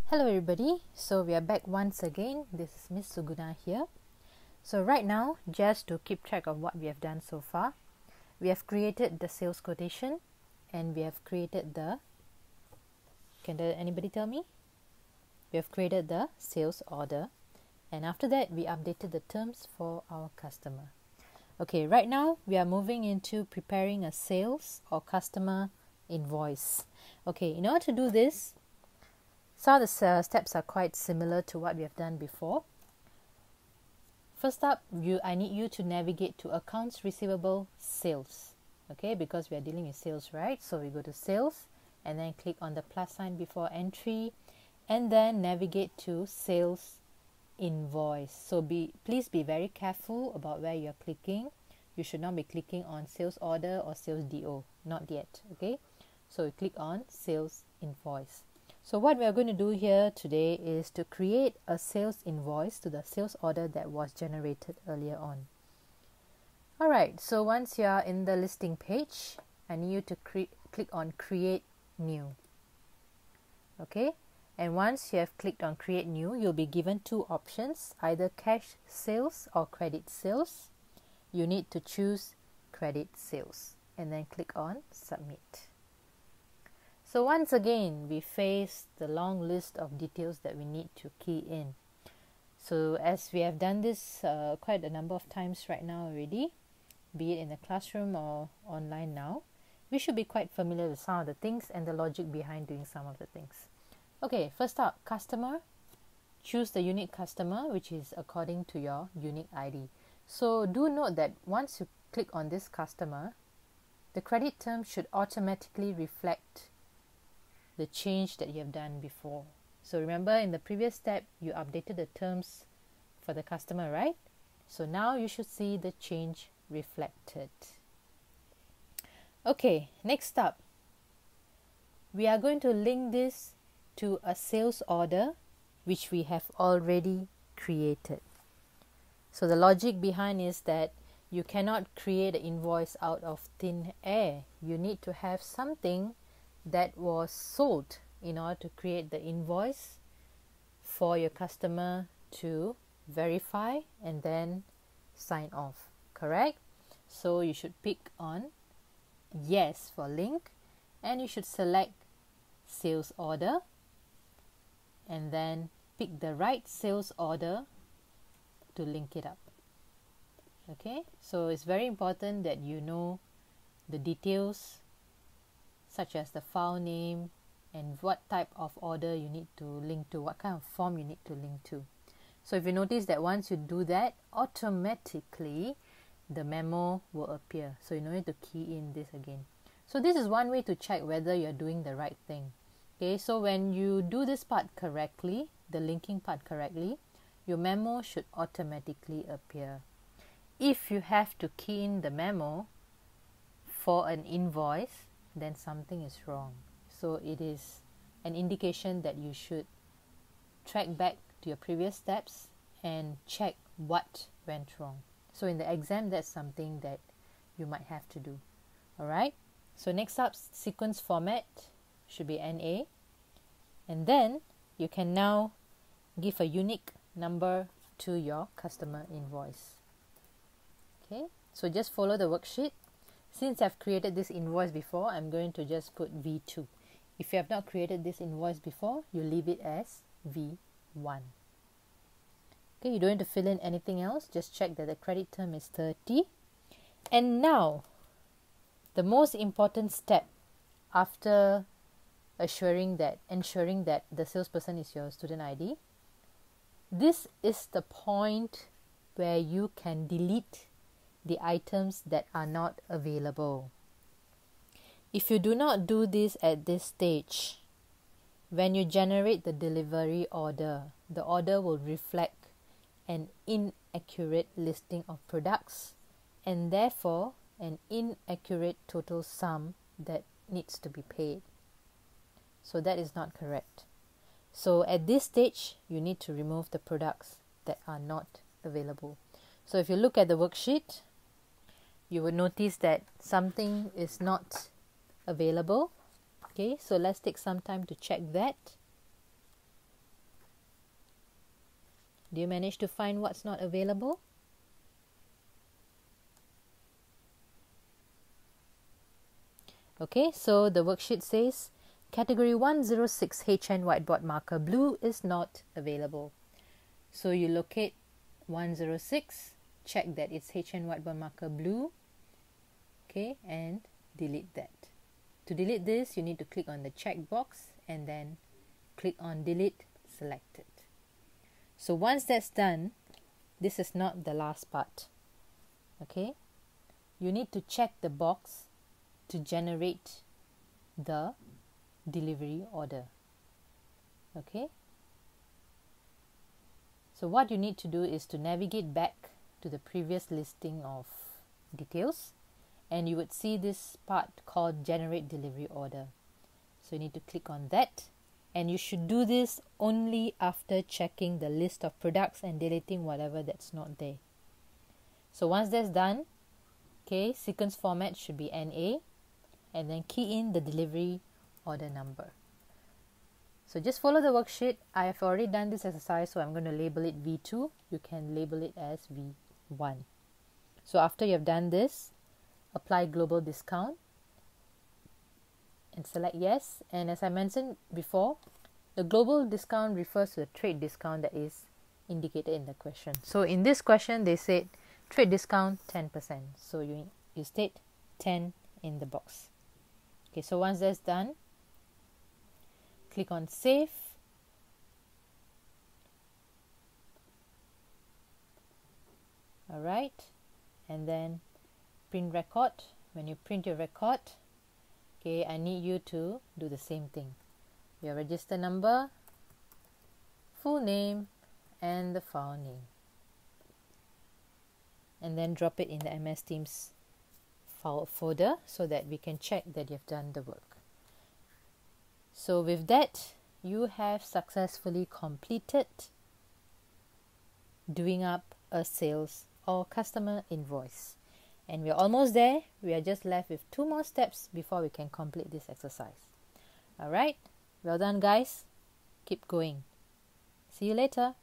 Hello everybody, so we are back once again. This is Miss Suguna here. So right now, just to keep track of what we have done so far, we have created the sales quotation and we have created anybody tell me? We have created the sales order, and after that we updated the terms for our customer. Okay, right now we are moving into preparing a sales or customer invoice. Okay, in order to do this, some of the steps are quite similar to what we have done before. First up, I need you to navigate to accounts receivable sales. Okay, because we are dealing with sales, right? So we go to sales and then click on the plus sign before entry and then navigate to sales invoice. So please be very careful about where you're clicking. You should not be clicking on sales order or sales DO, not yet. Okay, so we click on sales invoice. So what we are going to do here today is to create a sales invoice to the sales order that was generated earlier on. Alright, so once you are in the listing page, I need you to click on create new. Okay, and once you have clicked on create new, you'll be given two options, either cash sales or credit sales. You need to choose credit sales and then click on submit. So once again, we face the long list of details that we need to key in. So as we have done this quite a number of times right now already, be it in the classroom or online now, we should be quite familiar with some of the things and the logic behind doing some of the things. Okay, first up, customer. Choose the unique customer, which is according to your unique ID. So do note that once you click on this customer, the credit term should automatically reflect the change that you have done before. So remember, in the previous step, you updated the terms for the customer, right? So now you should see the change reflected. Okay, next up, we are going to link this to a sales order which we have already created. So the logic behind is that you cannot create an invoice out of thin air. You need to have something that was sold in order to create the invoice for your customer to verify and then sign off, correct? So you should pick on yes for link, and you should select sales order and then pick the right sales order to link it up. Okay, so it's very important that you know the details such as the file name and what type of order you need to link to, what kind of form you need to link to. So if you notice that once you do that, automatically the memo will appear. So you don't need to key in this again. So this is one way to check whether you're doing the right thing. Okay, so when you do this part correctly, the linking part correctly, your memo should automatically appear. If you have to key in the memo for an invoice, then something is wrong. So it is an indication that you should track back to your previous steps and check what went wrong. So in the exam, that's something that you might have to do. Alright, so next up, sequence format should be NA, and then you can now give a unique number to your customer invoice. Okay, so just follow the worksheet. Since I've created this invoice before, I'm going to just put V2. If you have not created this invoice before, you leave it as V1. Okay, you don't need to fill in anything else. Just check that the credit term is 30. And now, the most important step after ensuring that the salesperson is your student ID, this is the point where you can delete the items that are not available. If you do not do this at this stage, when you generate the delivery order, the order will reflect an inaccurate listing of products and therefore an inaccurate total sum that needs to be paid. So that is not correct. So at this stage, you need to remove the products that are not available. So if you look at the worksheet, you will notice that something is not available. Okay, so let's take some time to check that. Do you manage to find what's not available? Okay, so the worksheet says category 106 HN whiteboard marker blue is not available. So you locate 106, check that it's HN whiteboard marker blue, okay, and delete that. To delete this, you need to click on the checkbox and then click on delete selected. So once that's done, this is not the last part. Okay, you need to check the box to generate the delivery order. Okay, so what you need to do is to navigate back to the previous listing of details, and you would see this part called generate delivery order. So you need to click on that, and you should do this only after checking the list of products and deleting whatever that's not there. So once that's done, okay, sequence format should be NA, and then key in the delivery order number. So just follow the worksheet. I have already done this exercise, so I'm going to label it V2. You can label it as V1. So after you have done this, apply global discount and select yes. And as I mentioned before, the global discount refers to the trade discount that is indicated in the question. So in this question, they said trade discount 10%. So you state 10 in the box. Okay, so once that's done, click on save. Alright, and then print record. When you print your record, okay, I need you to do the same thing. Your register number, full name, and the file name. And then drop it in the MS Teams file folder so that we can check that you've done the work. So with that, you have successfully completed doing up a sales or customer invoice. And we're almost there. We are just left with 2 more steps before we can complete this exercise. Alright, well done guys. Keep going. See you later.